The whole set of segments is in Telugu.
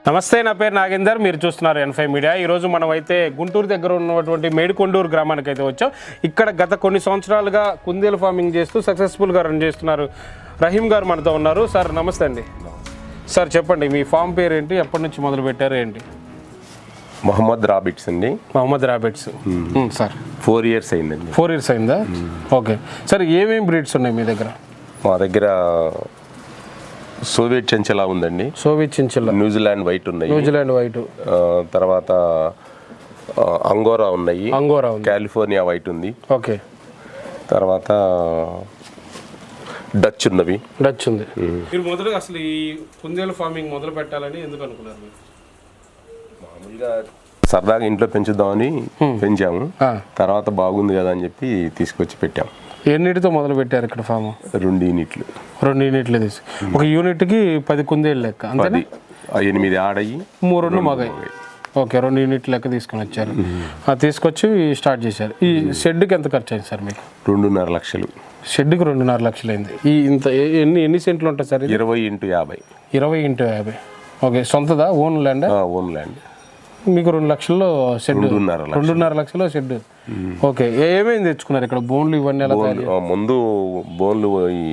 నమస్తే, నా పేరు నాగేందర్. మీరు చూస్తున్నారు N5 మీడియా. ఈరోజు మనం అయితే గుంటూరు దగ్గర ఉన్నటువంటి మేడికొండూరు గ్రామానికి అయితే వచ్చాం. ఇక్కడ గత కొన్ని సంవత్సరాలుగా కుందేలు ఫార్మింగ్ చేస్తూ సక్సెస్ఫుల్గా రన్ చేస్తున్నారు రహీం గారు మనతో ఉన్నారు. సార్ నమస్తే అండి. సార్ చెప్పండి, మీ ఫామ్ పేరు ఏంటి, ఎప్పటి నుంచి మొదలు పెట్టారు ఏంటి? మొహమ్మద్ రాబిట్స్ అండి. మొహమ్మద్ రాబిట్స్. సార్ 4 years అయిందండి. 4 years అయిందా? ఓకే సార్, ఏమేమి బ్రీడ్స్ ఉన్నాయి మీ దగ్గర? మా దగ్గర సోవియట్ చెంచలా ఉందండి, సోవియట్ చెంచలా, న్యూజిలాండ్ వైట్ ఉన్నాయి, న్యూజిలాండ్ వైట్, తర్వాత అంగోరా ఉన్నాయి, అంగోరా ఉంది, కాలిఫోర్నియా వైట్ ఉంది, ఓకే, తర్వాత డచ్ ఉన్నవి, డచ్ ఉంది. మీరు మొదలుగా అసలు ఈ కుందేలు ఫార్మింగ్ మొదలు పెట్టాలని ఎందుకు అనుకున్నారు? మామూలుగా సరదాగా ఇంట్లో పెంచుదామని పెంచాము. తర్వాత బాగుంది కదా అని చెప్పి తీసుకొచ్చి పెట్టాము. ఎన్నిటితో మొదలు పెట్టారు ఇక్కడ ఫామ్? 2 యూనిట్లు. 2 యూనిట్లు తీసి ఒక యూనిట్కి 10 కుందేలు లెక్క అంతే. 8 ఆడయి 3 మగాయి. ఓకే, 2 యూనిట్లు లెక్క తీసుకొని వచ్చారు. తీసుకొచ్చి స్టార్ట్ చేశారు. ఈ షెడ్కి ఎంత ఖర్చు అయింది సార్ మీకు? 2.5 లక్షలు. షెడ్కి 2.5 లక్షలు అయింది. ఈ ఇంత ఎన్ని సెంట్లు ఉంటాయి సార్? 20 x 50. 20 x 50. ఓకే, సొంతదా? Own land? Own land. మీకు 2 లక్షల్లో షెడ్? 2.5 లక్షల్లో షెడ్. ఓకే, ఏమేమి తెచ్చుకున్నారు ఇక్కడ? బోన్లు ఇవన్నీ ఎలా? ముందు బోన్లు ఈ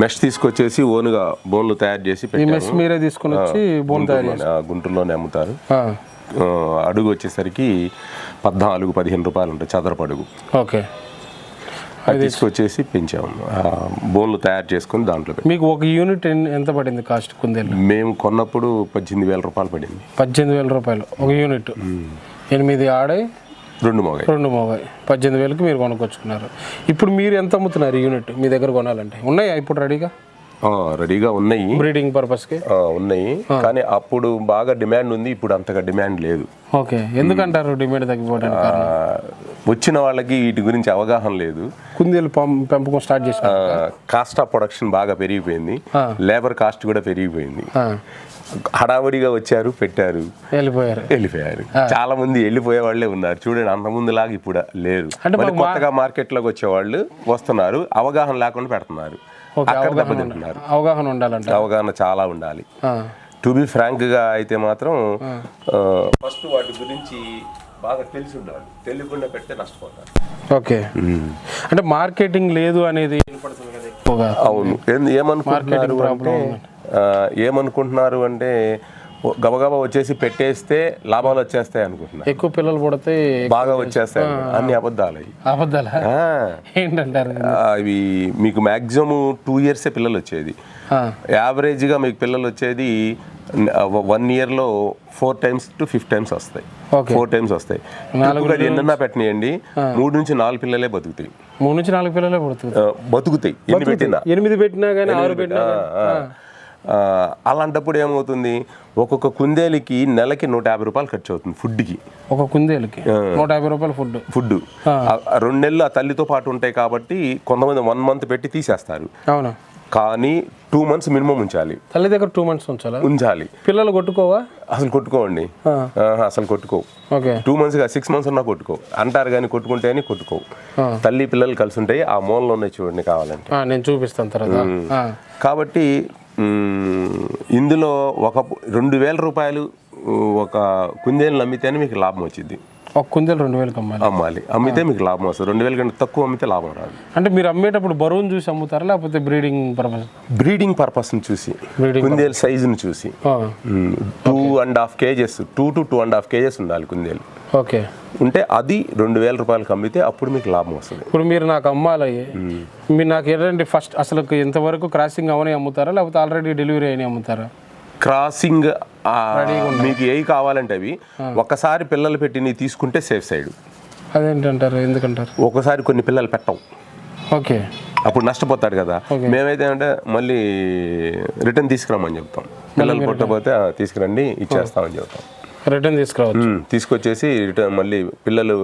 మెష్ తీసుకొచ్చేసి ఓన్గా బోన్లు తయారు చేసి ఈ మెష్ మీరే తీసుకుని వచ్చి బోన్ తయారు చేసి గుంటూరులోనే అమ్ముతారు. అడుగు వచ్చేసరికి 14-15 రూపాయలు ఉంటాయి చదరపు అడుగు. ఓకే, అది తీసుకొచ్చేసి పెంచాము. బోన్లు తయారు చేసుకుని దాంట్లో. మీకు ఒక యూనిట్ ఎంత పడింది కాస్ట్ కుందేలు? మేము కొన్నప్పుడు 18,000 రూపాయలు పడింది. 18,000 రూపాయలు ఒక యూనిట్. 8 ఆడాయి, 2 మోగాయి. 18,000కి మీరు కొనుక్కొచ్చుకున్నారు. ఇప్పుడు మీరు ఎంత అమ్ముతున్నారు ఈ యూనిట్ మీ దగ్గర కొనాలంటే? ఉన్నాయా ఇప్పుడు రెడీగా ఉన్నాయి, బ్రీడింగ్ పర్పస్కి ఉన్నాయి. కానీ అప్పుడు బాగా డిమాండ్ ఉంది, ఇప్పుడు అంతగా డిమాండ్ లేదు. ఓకే, ఎందుకంటారు డిమాండ్ తగ్గిపోవడానికి? వచ్చిన వాళ్ళకి వీటి గురించి అవగాహన లేదు. కుందేలు పెంపకం స్టార్ట్ చేసి కాస్ట్ ఆఫ్ ప్రొడక్షన్ బాగా పెరిగిపోయింది, లేబర్ కాస్ట్ కూడా పెరిగిపోయింది. హడావుడిగా వచ్చారు, పెట్టారు, వెళ్ళిపోయారు. చాలా మంది వెళ్ళిపోయే వాళ్ళే ఉన్నారు. చూడండి, అంత ముందు లాగా ఇప్పుడు లేరు. కొత్తగా మార్కెట్లోకి వచ్చేవాళ్ళు వస్తున్నారు, అవగాహన లేకుండా పెడుతున్నారు. అవగాహన ఉండాలంటే అవగాహన చాలా ఉండాలి. టు బి ఫ్రాంక్ గా అయితే మాత్రం ఫస్ట్ వాటి గురించి బాగా తెలిసి ఉండాలి. తెలియకుండా పెడితే నష్టపోతారు. ఓకే, అంటే మార్కెటింగ్ లేదు అనేది. అవును, ఏమనుకుంటున్నారు అంటే గబగబా వచ్చేసి పెట్టేస్తే లాభాలు వచ్చేస్తాయి అనుకుంటున్నారు. ఎక్కువ పిల్లలు పుడితే బాగా వచ్చేస్తాయి. అన్ని అబద్ధాలు. ఏంటంటారు? అవి మీకు మాక్సిమం 2 years పిల్లలు వచ్చేది. యావరేజ్గా మీకు పిల్లలు వచ్చేది 1 yearలో 4 times to 5 times వస్తాయి. 4 times వస్తాయి. ఎన్నన్నా పెట్టనియండి, 3 నుంచి 4 పిల్లలే బతుకుతాయి. 3 నుంచి 4 పిల్లలే బతుకుతాయి. 8 పెట్టినా కానీ 6 పెట్టినా. అలాంటప్పుడు ఏమవుతుంది, ఒక్కొక్క కుందేలుకి నెలకి 150 రూపాయలు ఖర్చు అవుతుంది ఫుడ్కి. ఒక కుందేలుకి 150 రూపాయలు ఫుడ్. 2 నెలలు ఆ తల్లితో పాటు ఉంటాయి కాబట్టి కొంతమంది 1 month పెట్టి తీసేస్తారు. అవును, కానీ 2 months మినిమం ఉంచాలి. తల్లి దగ్గర 2 months ఉంచాలి. పిల్లలు కొట్టుకోవా? అసలు కొట్టుకోండి, అసలు కొట్టుకోవు. 2 months 6 months ఉన్నా కొట్టుకోవు అంటారు, కానీ కొట్టుకుంటే అని కొట్టుకోవు. తల్లి పిల్లలు కలిసి ఉంటాయి. ఆ మూలలో ఉన్నాయి చూడండి, కావాలంటే నేను చూపిస్తాను తర్వాత. కాబట్టి ఇందులో ఒక 2,000 రూపాయలు ఒక కుందేలు అమ్మితేనే మీకు లాభం వచ్చింది. ఒక కుందేలు 2,000 అమ్మాలి. అమ్మితే మీకు లాభం వస్తుంది. 2,000 కంటే తక్కువ అమ్మితే లాభం రాదు. అంటే మీరు అమ్మేటప్పుడు బరువును చూసి అమ్ముతారా, లేకపోతే బ్రీడింగ్ పర్పస్ చూసి, కుందేలు సైజుని చూసి. 2.5 kgs, 2 to 2.5 kgs ఉండాలి కుందేలు. ఓకే, ఉంటే అది 2,000 రూపాయలకి అమ్మితే అప్పుడు మీకు లాభం వస్తుంది. ఇప్పుడు మీరు నాకు అమ్మాలి, మీరు నాకు ఏంటంటే ఫస్ట్ అసలు ఇంతవరకు క్రాసింగ్ అవని అమ్ముతారా, లేకపోతే ఆల్రెడీ డెలివరీ అయినా అమ్ముతారా? క్రాసింగ్ మీకు ఏవి కావాలంటే అవి ఒకసారి పిల్లలు పెట్టి నీ తీసుకుంటే సేఫ్ సైడ్. అదేంటంటారు? ఎందుకంటారు? ఒకసారి కొన్ని పిల్లలు పెట్టవు. ఓకే, అప్పుడు నష్టపోతాడు కదా. మేమైతే అంటే మళ్ళీ రిటర్న్ తీసుకురామని చెప్తాం. పిల్లలు పుట్టకపోతే తీసుకురండి, ఇచ్చేస్తామని చెప్తాం. రిటర్న్ తీసుకొచ్చేసి రిటర్న్ మళ్ళీ పిల్లలు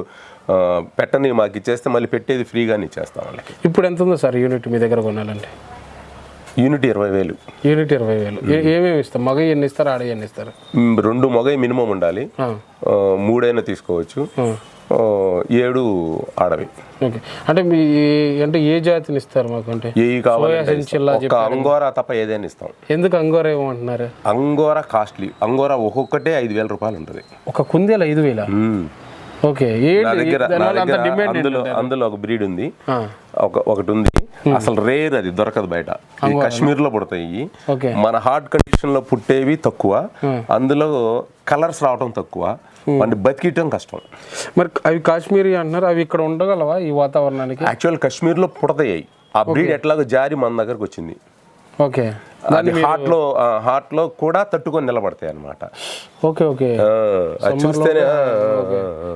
పెట్టని మాకు ఇచ్చేస్తే మళ్ళీ పెట్టేది ఫ్రీగానే ఇచ్చేస్తాం వాళ్ళకి. ఇప్పుడు ఎంత ఉందో సార్ యూనిట్ మీ దగ్గర కొనాలంటే? యూనిట్ 20,000. యూనిట్ 20,000. ఏమేమి ఇస్తారు? మగ ఎన్ని ఇస్తారు, ఆడ ఎన్ని ఇస్తారు? 2 మగ మినిమం ఉండాలి, 3 అయినా తీసుకోవచ్చు. 7 ఆడవి. ఓకే, అంటే మీ అంటే ఏ జాతిని ఇస్తారు మాకు? అంటే ఏవి కావాలి, అంగోరా తప్ప ఏదైనా ఇస్తాం. ఎందుకు అంగోరా ఏమంటున్నారు? Angora costly. అంగోరా ఒక్కొక్కటే 5,000 రూపాయలు ఉంటుంది. ఒక కుందేలు 5,000? ఓకే. అందులో ఒక బ్రీడ్ ఉంది, ఒకటి ఉంది అసలు రేర్, అది దొరకదు బయట. ఈ కాశ్మీర్ లో పుడతాయి. మన హార్ట్ కండిషన్ లో పుట్టేవి తక్కువ, అందులో కలర్స్ రావటం తక్కువ, వాటిని బతికిటం కష్టం. మరి అవి కాశ్మీరీ అంటున్నారు, అవి ఇక్కడ ఉండగలవా ఈ వాతావరణానికి? యాక్చువల్ కాశ్మీర్ లో పుడతాయి. ఆ బ్రీడ్ ఎట్లాగో జారి మన దగ్గరకు వచ్చింది. ఓకే, అది హార్ట్ లో కూడా తట్టుకొని నిలబడతాయి అన్నమాట. Okay okay. అది చూస్తేనే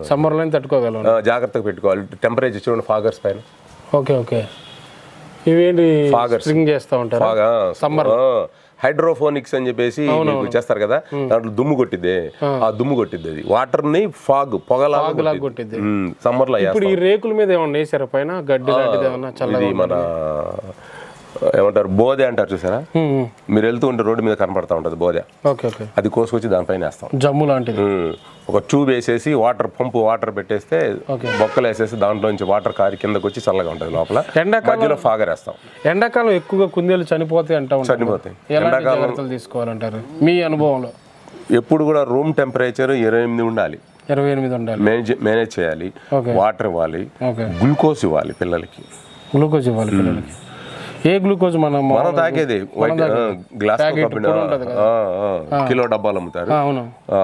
సమ్మర్ లో తట్టుకోగలం. జాగ్రత్తగా పెట్టుకోవాలి. టెంపరేచర్ చూడండి, ఫాగర్స్ పైన. Okay okay. ఇవేంటి స్ప్రింగ్ చేస్తూ ఉంటారు సమ్మర్? హైడ్రోఫోనిక్స్ అని చెప్పేసి చేస్తారు కదా, దాంట్లో దుమ్ము కొట్టిద్ది. ఆ దుమ్ము కొట్టిద్ది, అది వాటర్ ని ఫాగ్ పొగలాగా కొట్టిద్ది సమ్మర్ లో. ఇప్పుడు ఈ రేకుల మీద ఏమన్నా వేసారా పైన గడ్డి లాంటిది ఏమన్నా? ఇది మన ఏమంటారు, బోధే అంటారు చూసారా? మీరు వెళ్తూ ఉంటే రోడ్డు మీద కనపడతా ఉంటది బోధే. అది కోసుకొచ్చి దానిపైన వేస్తాం, జమ్ము లాంటిది. ఒక ట్యూబ్ వేసేసి వాటర్ పెట్టేస్తే, బొక్కలు వేసేసి దాంట్లో నుంచి వాటర్ కారి కిందకి వచ్చి చల్లగా ఉంటుంది లోపల. మధ్యలో ఫాగర్ వేస్తాం. ఎండాకాలం ఎక్కువగా కుందేలు చనిపోతాయి అంటారు. చనిపోతాయి. ఎండాకాలం తీసుకోవాలంటారు మీ అనుభవంలో? ఎప్పుడు కూడా రూమ్ టెంపరేచర్ 28 ఉండాలి. 28 ఉండాలి. మేనేజ్ చేయాలి. వాటర్ ఇవ్వాలి, గ్లూకోజ్ ఇవ్వాలి పిల్లలకి. గ్లూకోజ్ ఇవ్వాలి పిల్లలకి. ఏ గ్లూకోజ్? మనం తాగేది గ్లాస్ కిలో డబ్బాలు అమ్ముతారు,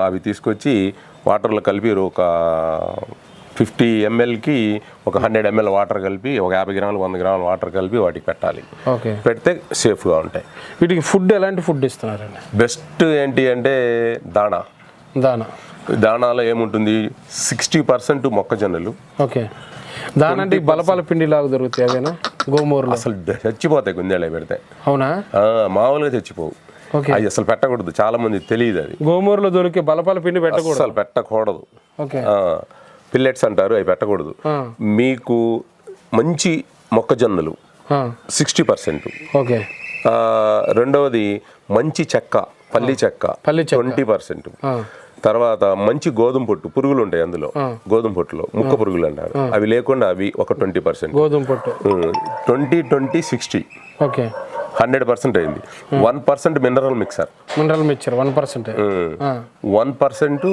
అవి తీసుకొచ్చి వాటర్లో కలిపి ఒక 50 ml కి ఒక 100 ml వాటర్ కలిపి, ఒక 50 గ్రాములు 100 గ్రాముల వాటర్ కలిపి వాటికి పెట్టాలి. పెడితే సేఫ్గా ఉంటాయి. వీటికి ఫుడ్ ఎలాంటి ఫుడ్ ఇస్తున్నారండి? బెస్ట్ ఏంటి అంటే దానాలో ఏముంటుంది, 60% మొక్కజొన్నలు. ఓకే. దాని అంటే బలపాల పిండి లాగా దొరుకుతాయి అవేనా? గోమూరు అసలు చచ్చిపోతాయి కుందేళ్ళు పెడితే. అవునా? మామూలుగా చచ్చిపోవు. అది అసలు పెట్టకూడదు, చాలా మంది తెలియదు. అది గోమూరులో దొరికే బలపాల పిండి పెట్టకూడదు, అసలు పెట్టకూడదు. పిల్లెట్స్ అంటారు, అవి పెట్టకూడదు. మీకు మంచి మొక్కజొన్నలు 60%. ఓకే. రెండవది మంచి చెక్క, పల్లి చెక్క 20%. తర్వాత మంచి గోధుమ పొట్టు, పురుగులు ఉంటాయి అందులో, గోధుమ పొట్టులో ముక్క పురుగులు అంటారు, అవి లేకుండా అవి ఒక 20%. గోధుమ పొట్టు 20-20-60. ఓకే. 100% అయింది. 1% మినరల్ మిక్చర్ 1%. 1%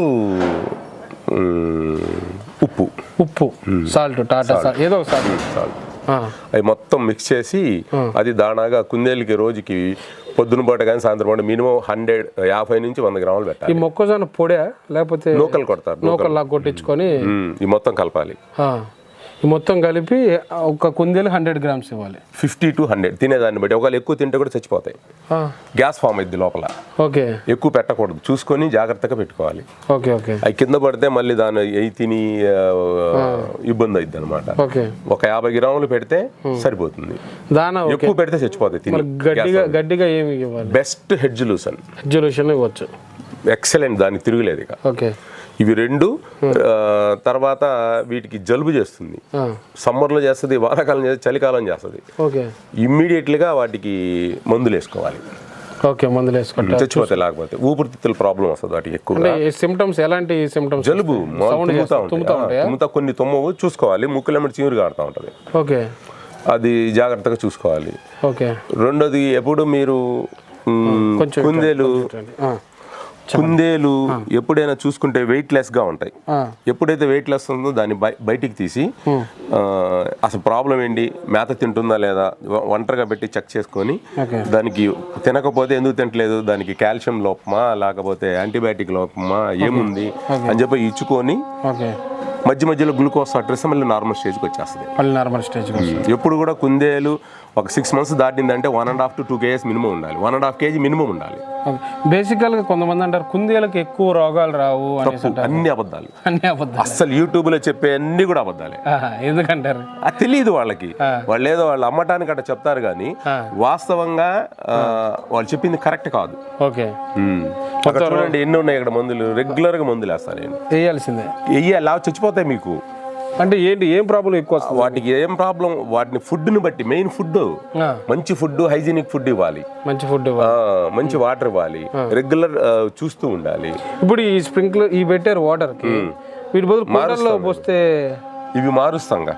ఉప్పు, సాల్ట్, టాటా సాల్ట్, ఏదో సాల్ట్. అవి మొత్తం మిక్స్ చేసి అది దానాగా కుందేలుకి రోజుకి పొద్దున పూట కానీ సాయంత్రం పూట మినిమం 50 నుంచి 100 గ్రాములు పెట్టాలి. ఈ మొక్కజొన్న పొడి లేకపోతే నూకలు కొడతారు, నూకల్లా కొట్టించుకొని ఈ మొత్తం కలపాలి. ఈ మొత్తం కలిపి ఒక కుందేలు 100 గ్రామ్స్ ఇవ్వాలి. 50 to 100 తినేదాన్ని బట్టి. ఒకవేళ ఎక్కువ తింటే కూడా చచ్చిపోతాయి, గ్యాస్ ఫామ్ అయింది లోపల. ఓకే. ఎక్కువ పెట్టకూడదు, చూసుకొని జాగ్రత్తగా పెట్టుకోవాలి. Okay okay. అవి కింద పడితే మళ్ళీ దాని తిని ఇబ్బంది అయింది అనమాట. ఒక 50 గ్రాములు పెడితే సరిపోతుంది. దానా ఎక్కువ పెడితే చచ్చిపోతాయి. గడ్డిగా ఏమి ఇవ్వాలి? బెస్ట్ హెడ్ లూషన్ ఇవ్వచ్చు. ఎక్సలెంట్, దానికి తిరుగులేదు ఇక. ఓకే. ఇవి 2. తర్వాత వీటికి జలుబు చేస్తుంది, సమ్మర్లో చేస్తుంది, వానాకాలం చేస్తుంది, చలికాలం చేస్తుంది. ఇమ్మీడియట్లీగా వాటికి మందులు వేసుకోవాలి. ఓకే, మందులు వేసుకోవాలి, చచ్చిపోతే. లేకపోతే ఊపిరితిత్తుల ప్రాబ్లం వస్తుంది వాటికి ఎక్కువ. సిమ్టమ్స్ ఎలాంటి సిమ్టమ్స్? జలుబు, తుమ్ముతా, కొన్ని తుమ్మవు, చూసుకోవాలి. ముక్కులెమ్మడి చీమురు కాడుతూ ఉంటుంది. ఓకే, అది జాగ్రత్తగా చూసుకోవాలి. ఓకే. రెండోది, ఎప్పుడు మీరు కుందేలు ఎప్పుడైనా చూసుకుంటే వెయిట్ లెస్ గా ఉంటాయి. ఎప్పుడైతే వెయిట్ లెస్ ఉందో దాన్ని బయటికి తీసి అసలు ప్రాబ్లం ఏంటి, మేత తింటుందా లేదా ఒంటరిగా పెట్టి చెక్ చేసుకొని, దానికి తినకపోతే ఎందుకు తింటలేదు, దానికి కాల్షియం లోపమా లేకపోతే యాంటీబయాటిక్ లోపమా ఏముంది అని చెప్పి ఇచ్చుకొని మధ్య మధ్యలో గ్లూకోజ్ వాటర్ మళ్ళీ నార్మల్ స్టేజ్కి వచ్చేస్తుంది. ఎప్పుడు కూడా కుందేలు ఒక 6 months దాటిందంటే 1.5 to 2 kgs మినిమం ఉండాలి. 1.5 kg మినిమం ఉండాలి. బేసికల్ గా కొంతమంది అంటారు కుందేలకు ఎక్కువ రోగాలు రావు. అన్ని అబద్ధాలు. అసలు యూట్యూబ్ లో చెప్పే అన్ని కూడా అబద్ధాలే. ఎందుకంటారు? అది తెలియదు వాళ్ళకి. వాళ్ళు ఏదో వాళ్ళు అమ్మటానికి అట్లా చెప్తారు కానీ వాస్తవంగా వాళ్ళు చెప్పింది కరెక్ట్ కాదు. ఓకే. చూడండి ఎన్ని ఉన్నాయి ఇక్కడ మందులు, రెగ్యులర్ గా మందులు వేస్తాను నేను. వేయాల్సిందే. అలా చచ్చిపోతాయి మీకు. అంటే ఏంటి, ఏం ప్రాబ్లం ఎక్కువ వస్తుంది వాటికి? ఏం ప్రాబ్లం, వాటిని ఫుడ్ ని బట్టి. మెయిన్ ఫుడ్, మంచి ఫుడ్, హైజీనిక్ ఫుడ్ ఇవ్వాలి, మంచి వాటర్ ఇవ్వాలి, రెగ్యులర్ చూస్తూ ఉండాలి. ఇప్పుడు ఈ స్ప్రింక్లర్ ఈ పెట్టారు వాటర్ కి, వీటి బదులు కుండల్లో పోస్తే ఇవి మారుస్తాంగా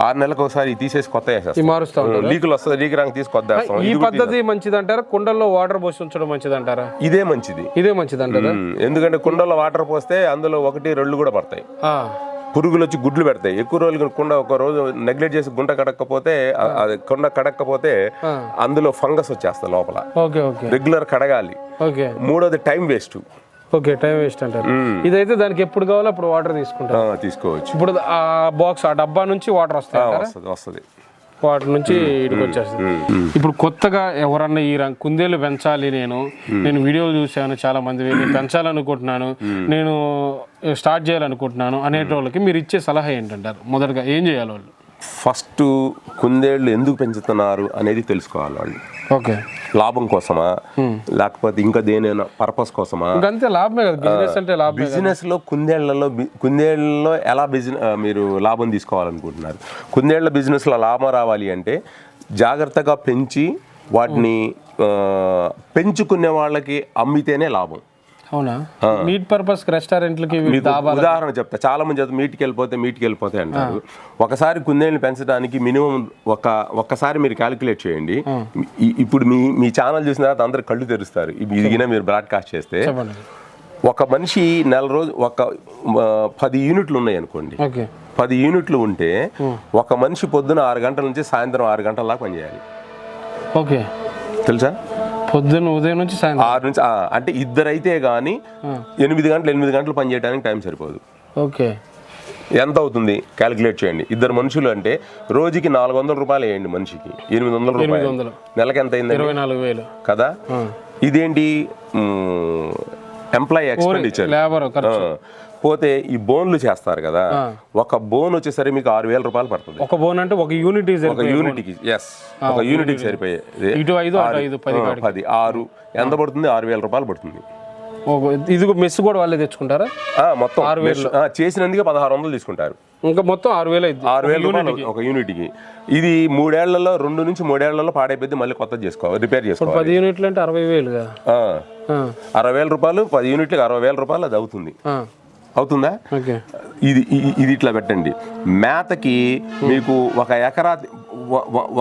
6 నెలలకు ఒకసారి తీసేసి కొత్త వేసేస్తాం. మారుస్తాం. లీకులు వస్తుంది, లీక్ రంగు తీసి కొత్త వేస్తాం. ఈ పద్ధతి మంచిది అంటారా, కుండల్లో వాటర్ పోసి ఉంచడం మంచిది అంటారా? ఇదే మంచిది. ఇదే మంచిది అంటారా? ఎందుకంటే కుండల్లో వాటర్ పోస్తే అందులో 1-2 కూడా పడతాయి, పురుగులు వచ్చి గుడ్లు పెడతాయి. ఎక్కువ రోజులు కుండ ఒక రోజు నెగ్లెక్ట్ చేసి గుంట కడక్కపోతే, అది కుండ కడక్కపోతే అందులో ఫంగస్ వచ్చేస్తుంది లోపల. రెగ్యులర్ కడగాలి. మూడోది టైం వేస్ట్. టైం వేస్ట్ అంటారు. ఇదైతే దానికి ఎప్పుడు కావాలో అప్పుడు వాటర్ తీసుకోవచ్చు. ఇప్పుడు ఆ బాక్స్, ఆ డబ్బా నుంచి వాటర్ వస్తుంది, వాటర్ నుంచి ఇటుకు వచ్చేస్తుంది. ఇప్పుడు కొత్తగా ఎవరన్నా ఈ కుందేలు పెంచాలి, నేను వీడియోలు చూసాను, చాలా మంది పెంచాలనుకుంటున్నాను, నేను స్టార్ట్ చేయాలనుకుంటున్నాను అనేటోళ్ళకి మీరు ఇచ్చే సలహా ఏంటంటారు? మొదటగా ఏం చేయాలి వాళ్ళు? ఫస్ట్ కుందేళ్ళు ఎందుకు పెంచుతున్నారు అనేది తెలుసుకోవాలి వాళ్ళు. లాభం కోసమా, లేకపోతే ఇంకా దేనైనా పర్పస్ కోసమా? బిజినెస్ లో కుందేళ్లలో ఎలా మీరు లాభం తీసుకోవాలనుకుంటున్నారు? కుందేళ్ల బిజినెస్ లో లాభం రావాలి అంటే జాగ్రత్తగా పెంచి వాటిని పెంచుకునే వాళ్ళకి అమ్మితేనే లాభం. అవునా? మీట్ పర్పస్ రెస్టారెంట్లకి ఉదాహరణ చెప్తా. చాలా మంది చెప్తారు మీట్కి వెళ్ళిపోతే అంటారు. ఒకసారి కుందేళ్ళని పెంచడానికి మినిమం ఒక్కసారి మీరు క్యాలిక్యులేట్ చేయండి. ఇప్పుడు మీ ఛానల్ చూసిన తర్వాత అందరు కళ్ళు తెరుస్తారు. ఇదిగినా మీరు బ్రాడ్కాస్ట్ చేస్తే ఒక మనిషి నెల రోజు 10 యూనిట్లు ఉన్నాయి అనుకోండి. 10 యూనిట్లు ఉంటే ఒక మనిషి పొద్దున 6 గంటల నుంచి సాయంత్రం 6 గంటల దాకా పనిచేయాలి. తెలుసా? పొద్దున్న ఉదయం నుంచి సాయంత్రం 6 నుంచి, అంటే ఇద్దరైతే గానీ 8 గంటలు పని చేయడానికి టైం సరిపోదు. ఎంత అవుతుంది క్యాలిక్యులేట్ చేయండి. 2 మనుషులు అంటే రోజుకి 400 రూపాయలు వేయండి మనిషికి, 800 రూపాయలు. నెలకి ఎంత అయింది? 24,000 కదా. ఇదేంటి ఎంప్లాయీ ఎక్స్పెండిచర్ పోతే ఈ బోన్లు చేస్తారు కదా, ఒక బోన్ వచ్చేసరికి మీకు 6,000 రూపాయలు పడుతుంది. ఒక బోన్ అంటే ఒక యూనిట్కి సరిపోయే 10 6 ఎంత పడుతుంది? 6,000 రూపాయలు పడుతుంది. ఇది మెస్ కూడా వాళ్ళే తెచ్చుకుంటారా? మొత్తం 6,000 చేసినందుకు 1,600 తీసుకుంటారు. ఇంకా మొత్తం 6,000 రూపాయలు ఒక యూనిట్కి. ఇది 2 ఏళ్లలో 2 నుంచి 3 ఏళ్లలో పాడైపోద్ది, మళ్ళీ కొత్త చేసుకోవాలి, రిపేర్ చేసుకోవాలి. 10 యూనిట్లు అంటే 60,000. 60,000 రూపాయలు 10 యూనిట్లకి 60,000 రూపాయలు అది అవుతుందా? ఇది ఇట్లా పెట్టండి. మేతకి మీకు 1 ఎకరా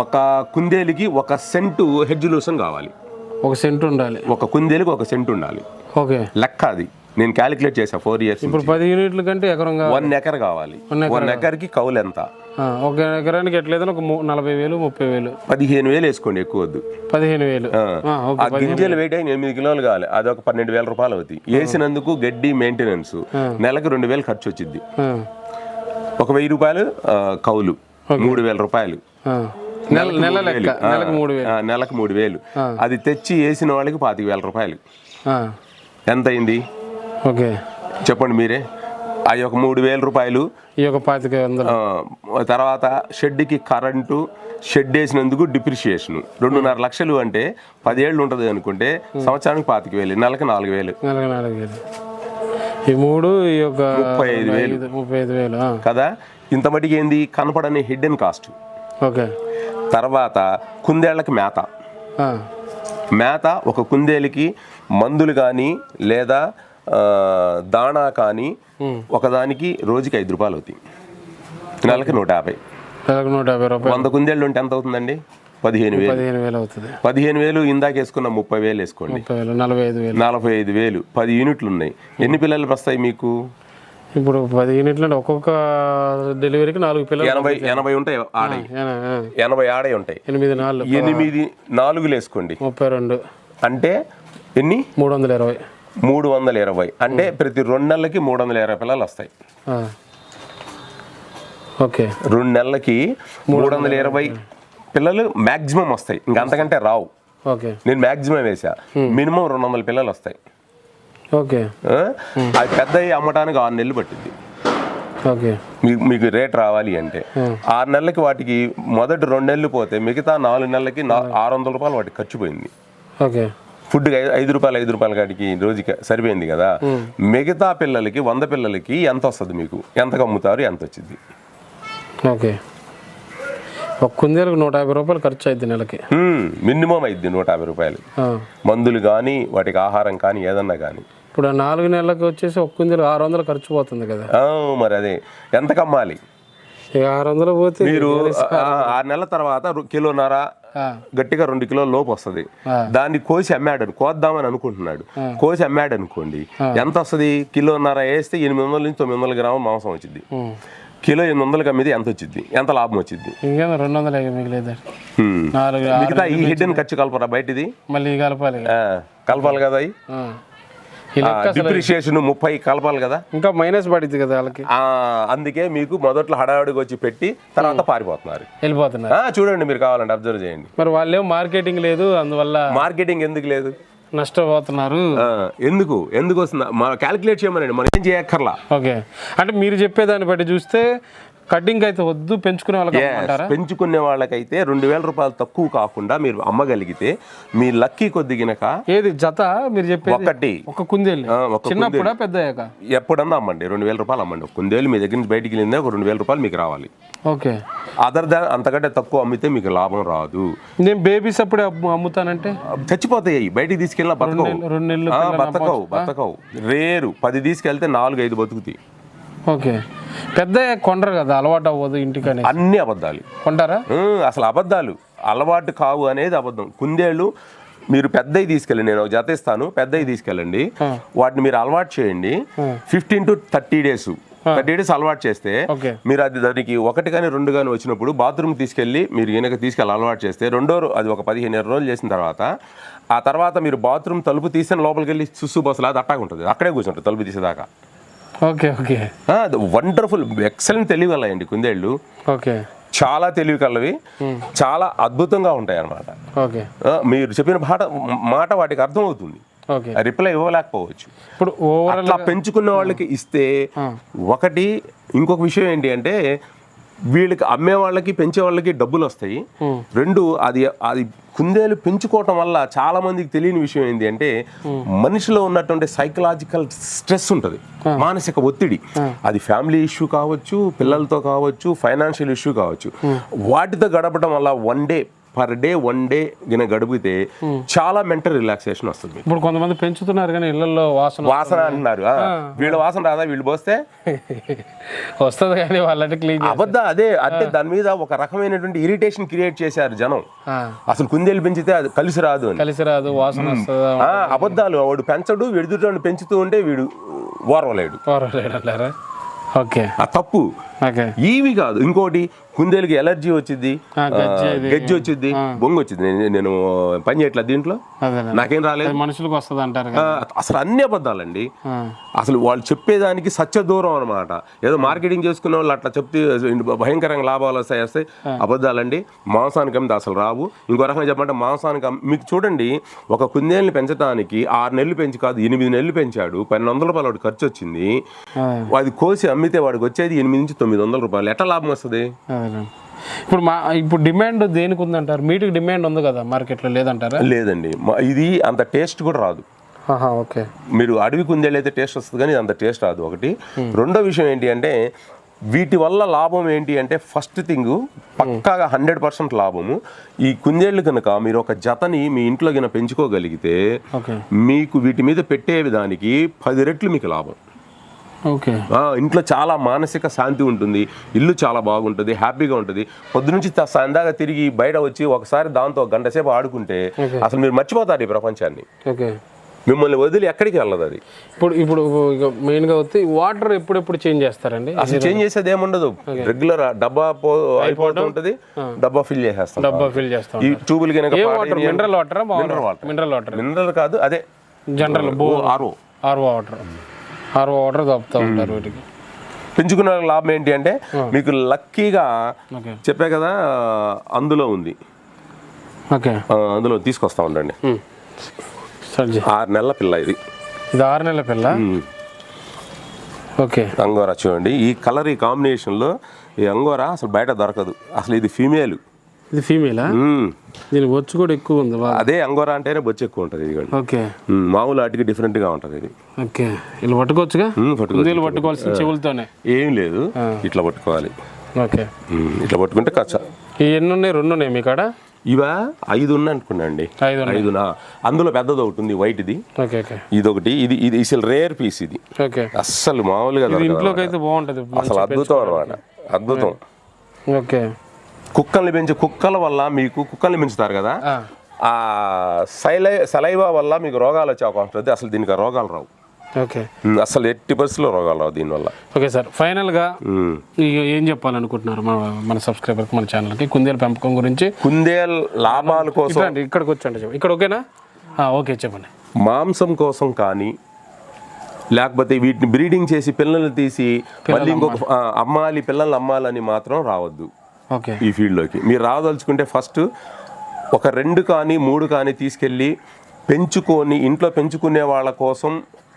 ఒక కుందేలికి 1 సెంటు హెడ్జ్ లూసన్ కావాలి. 1 సెంటు ఉండాలి. ఒక కుందేలికి 1 సెంటు ఉండాలి. లెక్క అది నేను క్యాలిక్యులేట్ చేసా 4 years. ఇప్పుడు 10 యూనిట్ల కంటే 1 ఎకర్ కావాలి. 1 ఎకర్కి కౌలు ఎంత? 1 ఎకరానికి ఎట్లేదని ఒక 40,000 30,000 15,000 వేసుకోండి, ఎక్కువ వద్దు. 15,000. ఆ గింజలు వెయిట్ అయిన 8 కిలోలు కావాలి, అది ఒక 12,000 రూపాయలు అవుతాయి. వేసినందుకు గడ్డి మెయింటెనెన్స్ నెలకు 2,000 ఖర్చు వచ్చింది. 1,000 రూపాయలు కౌలు, 3,000 రూపాయలు నెలకు 3,000. అది తెచ్చి వేసిన వాళ్ళకి 25,000 రూపాయలు. ఎంత అయింది చెప్పండి మీరే? అవి ఒక 3,000 రూపాయలు. తర్వాత షెడ్కి కరెంటు, షెడ్ వేసినందుకు డిప్రిషియేషన్ 2.5 లక్షలు. అంటే 10 ఏళ్ళు ఉంటుంది అనుకుంటే సంవత్సరానికి 25,000, నెలకి 4,000. ఈ 3 35,000 కదా. ఇంత మటుకు ఏంది కనపడని హిడ్డెన్ కాస్ట్. తర్వాత కుందేళ్లకి మేత ఒక కుందేలికి మందులు కానీ లేదా దాణా కానీ ఒకదానికి రోజుకి 5 రూపాయలు అవుతాయి, నెలకి 150. 100 కుందేళ్ళు ఉంటే ఎంత అవుతుందండి? 15,000 అవుతుంది. 15,000 ఇందాక వేసుకున్న 30,000 వేసుకోండి, 45,000. 10 యూనిట్లు ఉన్నాయి. ఎన్ని పిల్లలు వస్తాయి మీకు? ఇప్పుడు 10 యూనిట్లు అంటే ఒక్కొక్క డెలివరీకి 4 పిల్లలు. 80 ఉంటాయి ఆడై, 80 ఆడై ఉంటాయి. 8 4 వేసుకోండి, 32. అంటే ఎన్ని? 320. అంటే ప్రతి 2 నెలలకి 320 పిల్లలు వస్తాయి. 2 నెలలకి 320 పిల్లలు మాక్సిమం వస్తాయి, ఇంకా అంతకంటే రావు. నేను మాక్సిమం వేసా, మినిమం 200 పిల్లలు వస్తాయి. అది పెద్ద అమ్మటానికి 6 నెలలు పట్టింది. మీకు రేట్ రావాలి అంటే 6 నెలలకి వాటికి మొదటి 2 నెలలు పోతే మిగతా 4 నెలలకి 600 రూపాయలు వాటికి ఖర్చు పోయింది. ఫుడ్కి 5 రూపాయల కాడికి రోజుకి సరిపోయింది కదా. మిగతా పిల్లలకి 100 పిల్లలకి ఎంత వస్తుంది? మీకు ఎంతకు అమ్ముతారు, ఎంత వచ్చింది? ఒక కుందేలకు 150 రూపాయలు ఖర్చు అయింది నెలకి, మినిమం అయింది 150 రూపాయలు. మందులు కానీ వాటికి ఆహారం కానీ ఏదన్నా కానీ ఇప్పుడు 4 నెలలకు వచ్చేసి ఒక కుందేలు 600 ఖర్చు పోతుంది కదా. మరి అదే ఎంత కమ్మాలి? 600 పోతే మీరు 6 నెలల తర్వాత కిలోన్నర గట్టిగా 2 కిలోల లోపు వస్తుంది. దాన్ని కోసి అమ్మాడు, కోద్దామని అనుకుంటున్నాడు, కోసి అమ్మాడు అనుకోండి, ఎంత వస్తుంది? కిలోన్నర వేస్తే 800 నుంచి 900 గ్రాముల మాంసం వచ్చింది. కిలో 800 అమ్మిది ఎంత వచ్చింది? ఎంత లాభం వచ్చింది? 200 మిగిలేదు. మిగతా ఈ హిడ్డెన్ ఖర్చు కలపరా బయటిది? మళ్ళీ కలపాలి కదా, డిప్రిషియేషన్ 30 కలపాలి కదా, ఇంకా మైనస్ పడింది కదా వాళ్ళకి. అందుకే మీకు మొదట్లో హడావుడికి వచ్చి పెట్టి తర్వాత పారిపోతున్నారు, వెళ్ళిపోతున్నారు. చూడండి, మీరు కావాలంటే అబ్జర్వ్ చేయండి. మరి వాళ్ళేమో మార్కెటింగ్ లేదు, అందువల్ల మార్కెటింగ్ ఎందుకు లేదు? నష్టపోతున్నారు. ఎందుకు వస్తుంది? క్యాలిక్యులేట్ చేయమనండి, మనం ఏం చేయక్కర్లా. ఓకే, అంటే మీరు చెప్పేదాన్ని బట్టి చూస్తే కటింగ్ అయితే వద్దు, పెంచుకునే వాళ్ళకి పెంచుకునే వాళ్ళకైతే 2000 రూపాయలు తక్కువ కాకుండా మీరు అమ్మగలిగితే మీ లక్కీ కొద్ది గినక. ఏది జత మీరు చెప్పేది? ఒకటి, ఒక కుందేలు చిన్నప్పుడా పెద్దయ్యాక ఎప్పుడన్నా అమ్మండి, 2000 రూపాయలు అమ్మండి. ఒక కుందేలు మీ దగ్గర నుంచి బయటికి వెళ్ళిందే ఒక 2000 రూపాయలు మీకు రావాలి. ఓకే, అదర్ దాన్ అంతకంటే తక్కువ అమ్మితే మీకు లాభం రాదు. నేను బేబీస్ అప్పుడే అమ్ముతానంటే చచ్చిపోతాయి, బయటికి తీసుకెళ్ళినా బతకవు. రేరు 10 తీసుకెళ్తే 4-5 బతుకుతాయి. ఓకే, పెద్ద కొండరు కదా, అలవాటు అవ్వదు ఇంటికని. అన్ని అబద్ధాలు కొంటారా? అసలు అబద్ధాలు అలవాటు కావు అనేది అబద్ధం. కుందేళ్ళు మీరు పెద్దవి తీసుకెళ్ళండి, నేను ఒక జత ఇస్తాను, పెద్దవి తీసుకెళ్ళండి, వాటిని మీరు అలవాటు చేయండి. 15 to 30 days 30 days అలవాటు చేస్తే మీరు అది దానికి 1 కానీ 2 కానీ వచ్చినప్పుడు బాత్రూమ్ తీసుకెళ్ళి మీరు ఈయనక తీసుకెళ్ళి అలవాటు చేస్తే అది ఒక 15 రోజులు చేసిన తర్వాత ఆ తర్వాత మీరు బాత్రూమ్ తలుపు తీసిన లోపలికి వెళ్ళి సుస్సు బస్సులు అది అట్టాగా ఉంటుంది, అక్కడే కూర్చుంటుంది తలుపు తీసేదాకా. ఓకే, వండర్ఫుల్, ఎక్సలెంట్ తెలివి కలయండి కుందేళ్ళు. ఓకే, చాలా తెలివి కలవి, చాలా అద్భుతంగా ఉంటాయి అన్నమాట. ఓకే, మీరు చెప్పిన మాట వాటికి అర్థం అవుతుంది, రిప్లై ఇవ్వలేకపోవచ్చు. ఇప్పుడు అట్లా పెంచుకున్న వాళ్ళకి ఇస్తే ఒకటి. ఇంకొక విషయం ఏంటి అంటే వీళ్ళకి అమ్మే వాళ్ళకి పెంచే వాళ్ళకి డబ్బులు వస్తాయి. 2, అది కుందేలు పెంచుకోవటం వల్ల చాలా మందికి తెలియని విషయం ఏంటి అంటే మనిషిలో ఉన్నటువంటి సైకలాజికల్ స్ట్రెస్ ఉంటుంది, మానసిక ఒత్తిడి. అది ఫ్యామిలీ ఇష్యూ కావచ్చు, పిల్లలతో కావచ్చు, ఫైనాన్షియల్ ఇష్యూ కావచ్చు. వాటితో గడపడం వల్ల పర్ డే 1 day గడిపితే చాలా మెంటల్ రిలాక్సేషన్ వస్తుంది. ఇప్పుడు కొంతమంది పెంచుతున్నారు కానీ ఇళ్లలో వాసన అంటున్నారు, వీళ్ళ వాసన రాదా? వీళ్ళు పోస్తే వస్తుంది కానీ వాళ్ళకి క్లీన్ అబద్ధం. అదే అంటే దాని మీద ఒక రకమైనటువంటి ఇరిటేషన్ క్రియేట్ చేశారు జనం. అసలు కుందేలు పెంచితే అది కలిసి రాదు వాసన అబద్ధాలు. వాడు పెంచడు, విడుదల పెంచుతూ ఉంటే వీడు ఓర్వలేడు అంటారా? ఓకే, తప్పు. ఇవి కాదు, ఇంకోటి కుందేలుకి ఎలర్జీ వచ్చింది, గజ్జి వచ్చింది, బొంగు వచ్చింది. నేను పని చేయట్లేదు దీంట్లో, నాకేం రాలేదు, మనుషులకు వస్తుంది అంటారు. అసలు అన్ని అబద్ధాలండి. అసలు వాళ్ళు చెప్పేదానికి సత్య దూరం అనమాట. ఏదో మార్కెటింగ్ చేసుకునే వాళ్ళు అట్లా చెప్తే భయంకరంగా లాభాలు వస్తాయి, అబద్ధాలండి. మాంసానికి అమ్మితే అసలు రావు. ఇంకో రకంగా చెప్పంటే మాంసానికి మీకు చూడండి, ఒక కుందేలుని పెంచడానికి 6 నెలలు పెంచి కాదు 8 నెలలు పెంచాడు, 1200 రూపాయలు వాడికి ఖర్చు వచ్చింది. అది కోసి అమ్మితే వాడికి వచ్చేది 800 నుంచి 900 రూపాయలు. ఎట్లా లాభం వస్తుంది? ఇప్పుడు డిమాండ్ దేనికి ఉందంటారు? మీటికి డిమాండ్ ఉంది కదా మార్కెట్లో, లేదంటారా? లేదండి, ఇది అంత టేస్ట్ కూడా రాదు. ఓకే, మీరు అడవి కుందేలు అయితే టేస్ట్ వస్తుంది కానీ అంత టేస్ట్ రాదు. ఒకటి. రెండో విషయం ఏంటి అంటే వీటి వల్ల లాభం ఏంటి అంటే ఫస్ట్ థింగ్ పక్కాగా 100% లాభము. ఈ కుందేళ్ళు కనుక మీరు ఒక జతని మీ ఇంట్లో కనుక పెంచుకోగలిగితే మీకు వీటి మీద పెట్టే విధానికి 10 రెట్లు మీకు లాభం. ఓకే, ఇంట్లో చాలా మానసిక శాంతి ఉంటుంది, ఇల్లు చాలా బాగుంటుంది, హ్యాపీగా ఉంటుంది. పొద్దునుంచి సందాగా తిరిగి బయట వచ్చి ఒకసారి దాంతో 1 గంట సేపు ఆడుకుంటే అసలు మీరు మర్చిపోతారు ఈ ప్రపంచాన్ని. ఓకే, మిమ్మల్ని వదిలి ఎక్కడికి వెళ్ళదు అది. ఇప్పుడు మెయిన్గా వచ్చి వాటర్ ఎప్పుడెప్పుడు చేంజ్ చేస్తారండి? అసలు చేంజ్ చేసేది ఏముండదు, రెగ్యులర్ డబ్బా అయిపోతూ ఉంటుంది, డబ్బా ఫిల్ చేస్తాం. ఈ ట్యూబుల్ మినరల్ కాదు, అదే జనరల్ ఆర్ఓ వాటర్ తప్పుతూ ఉంటారు. వీటికి పెంచుకున్న లాభం ఏంటి అంటే మీకు లక్కీగా చెప్పే కదా, అందులో ఉంది. ఓకే, అందులో తీసుకొస్తా ఉండండి. 6 నెలల పిల్ల ఇది 6 నెలల పిల్ల. ఓకే, అంగోరా చూడండి, ఈ కలర్, ఈ కాంబినేషన్లో ఈ అంగోరా అసలు బయట దొరకదు. అసలు ఇది ఫీమేల్. ఇది ఫీమేలా? దీని బొచ్చు కూడా ఎక్కువ ఉంది. అదే అంగోరా అంటేనే బొచ్చు ఎక్కువ ఉంటుంది. ఇది ఓకే, మామూలు వాటికి డిఫరెంట్గా ఉంటుంది ఇది. ఓకే, ఇలా పట్టుకోవచ్చుగా? పట్టుకోవాల్సిన చెవులతోనే ఏం లేదు, ఇట్లా పట్టుకోవాలి. ఓకే, ఇట్లా పట్టుకుంటే కచ్చ. ఎన్ని ఉన్నాయి? 2 ఉన్నాయి మీ కాడ? ఇవా 5 ఉన్నాయి అనుకున్నాండి. 5 అందులో పెద్దది ఒకటి ఉంది వైట్ది, ఇదొకటి. ఇది అసలు రేర్ పీస్, ఇది అస్సలు మామూలుగా ఇంట్లోకి అయితే బాగుంటది, అసలు అద్భుతం అనమాట, అద్భుతం. కుక్కల వల్ల మీకు కుక్కల్ని పెంచుతారు కదా, ఆ సలైవా వల్ల మీకు రోగాలు వచ్చే అవకాశం ఉంటుంది. అసలు దీనికి రోగాలు రావు, అసలు 80% రోగాలు రావు దీనివల్ల. ఓకే సార్, ఫైనల్గా ఏం చెప్పాలనుకుంటున్నారు మన సబ్స్క్రైబర్ మన ఛానల్కి కుందేల పెంపకం గురించి? కుందేల లాభాల కోసం ఇక్కడికి వచ్చండి, ఇక్కడ ఓకేనా? ఓకే చెప్పండి. మాంసం కోసం కానీ, లేకపోతే వీటిని బ్రీడింగ్ చేసి పిల్లల్ని తీసి మళ్ళీ ఇంకొక పిల్లల్ని అమ్మాలని మాత్రం రావద్దు ఈ ఫీల్డ్లోకి. మీరు రాదలుచుకుంటే ఫస్ట్ ఒక 2 కానీ 3 కానీ తీసుకెళ్ళి పెంచుకొని ఇంట్లో పెంచుకునే వాళ్ళ కోసం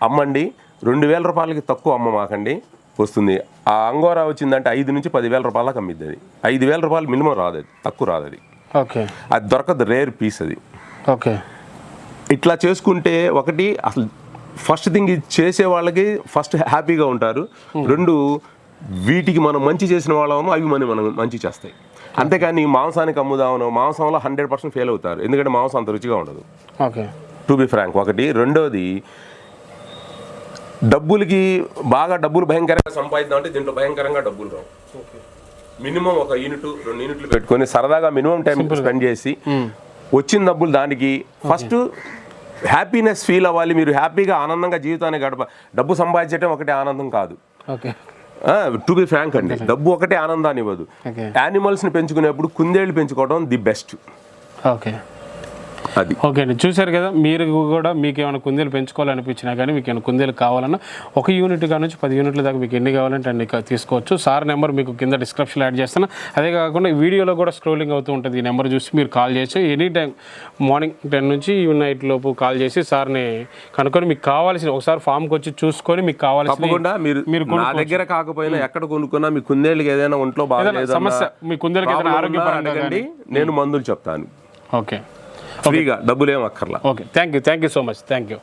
అమ్మండి. 2,000 రూపాయలకి తక్కువ అమ్మమాకండి, వస్తుంది. ఆ అంగోరా వచ్చిందంటే 5 నుంచి 10,000 రూపాయలకు అమ్మిద్ది. అది 5,000 రూపాయలు మినిమం రాదు, అది తక్కువ రాదు, అది దొరకదు, రేర్ పీస్ అది. ఇట్లా చేసుకుంటే ఒకటి అసలు ఫస్ట్ థింగ్ ఇది చేసే వాళ్ళకి ఫస్ట్ హ్యాపీగా ఉంటారు. 2 వీటికి మనం మంచి చేసిన వాళ్ళము అవి మనం మంచి చేస్తాయి. అంతేకాని మాంసానికి అమ్ముదామను, మాంసంలో 100% ఫెయిల్ అవుతారు, ఎందుకంటే మాంసం అంత రుచిగా ఉండదు, టు బి ఫ్రాంక్. ఒకటి. రెండోది, డబ్బులకి బాగా డబ్బులు భయంకరంగా సంపాదిద్దాం అంటే దీంట్లో భయంకరంగా డబ్బులు రావు. మినిమం 1 యూనిట్ 2 యూనిట్లు పెట్టుకొని సరదాగా మినిమం టైం స్పెండ్ చేసి వచ్చిన డబ్బులు దానికి ఫస్ట్ హ్యాపీనెస్ ఫీల్ అవ్వాలి. మీరు హ్యాపీగా ఆనందంగా జీవితాన్ని గడప. డబ్బు సంపాదించడం ఒకటే ఆనందం కాదు, టు బి ఫ్రాంక్ అండి. డబ్బు ఒకటే ఆనందాన్ని ఇవ్వదు. యానిమల్స్ని పెంచుకునేప్పుడు కుందేళ్ళు పెంచుకోవడం ది బెస్ట్. అది ఓకే అండి, చూశారు కదా. మీరు కూడా మీకు ఏమైనా కుందేలు పెంచుకోవాలనిపించినా కానీ, మీకు ఏమైనా కుందేలు కావాలన్నా 1 యూనిట్ కాడ నుంచి 10 యూనిట్ల దాకా మీకు ఎన్ని కావాలంటే అన్ని తీసుకోవచ్చు. సార్ నెంబర్ మీకు కింద డిస్క్రిప్షన్లో యాడ్ చేస్తాను. అదే కాకుండా ఈ వీడియోలో కూడా స్క్రోలింగ్ అవుతూ ఉంటుంది, ఈ నెంబర్ చూసి మీరు కాల్ చేసి ఎనీ టైం మార్నింగ్ 10 నుంచి నైట్ లోపు కాల్ చేసి సార్ని కనుక్కొని మీకు కావాల్సిన ఒకసారి ఫామ్కి వచ్చి చూసుకొని మీకు కావాల్సిన మీరు నా దగ్గర కాకపోయినా ఎక్కడ కొనుక్కున్నా మీ కుందేళ్ళకి ఏదైనా ఒంట్లో బాగా సమస్య, మీ కుందేలకి ఏదైనా ఆరోగ్యపరంగా నేను మందులు చెప్తాను. ఓకే, ఫ్రీగా, డబ్బులు ఏం అక్కర్లా. Okay, thank you so much, thank you.